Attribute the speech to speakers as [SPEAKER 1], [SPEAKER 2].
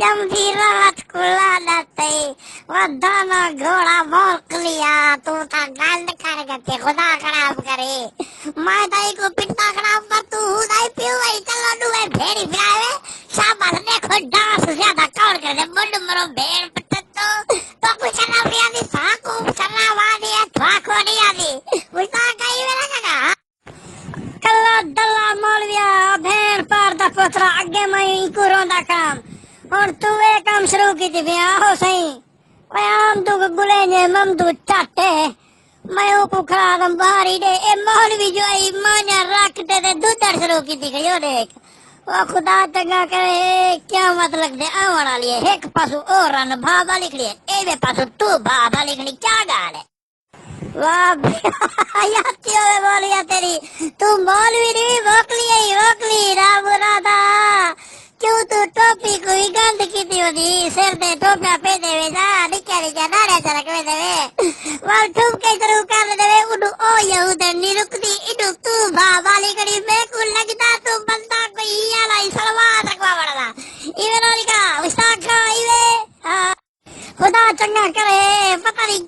[SPEAKER 1] जमती रात खुला लाते दाना घोड़ा भौंक लिया तू था गंद कर गए खुदा खराब करे मैं दाई को पिट्टा खराब कर तू दाई पियो भाई चलो डुए भेड़ी फिरावे शाबाश देखो डांस ज्यादा कौन कर दे मुंड मरो भेड़ पटतो तो कुछ ना पिया दी साको चना वादी है ठाको नहीं आदी उल्टा कई वेला काका कल्ला दल्ला मौलविया भेड़ पार दा पोतरा अगे मैं को रोंदा काम और तू ये काम शुरू की थी बिया हो सही मैं आम तू गुले ने मम तू चाटे मैं को खड़ा दम बाहरी दे ए मौलवी जो आई माने रखते ते दूधर शुरू की थी यो देख वो खुदा चंगा करे क्या मतलब दे आवड़ा लिए एक पासु और रन भाबा लिख लिए एवे पासु तू भाबा लिखनी क्या गाल है वाह याती होवे बोलिया तेरी तू मौलवी नहीं वोकली राम राधा क्यों तू टोपी कोई गंद की थी होती सिर पे टोपिया पे देवे जा निक्का नारे चरक में देवे वाल ठुम के शुरू कर देवे उडू ओ यहूदन निरुक्ति इडू तू बाबा लिखड़ी में को लगता तू बंदा कोई याला सलवार रखवा पड़ला इवे नोलिका उस्ताद का इवे खुदा चंगा करे पता नहीं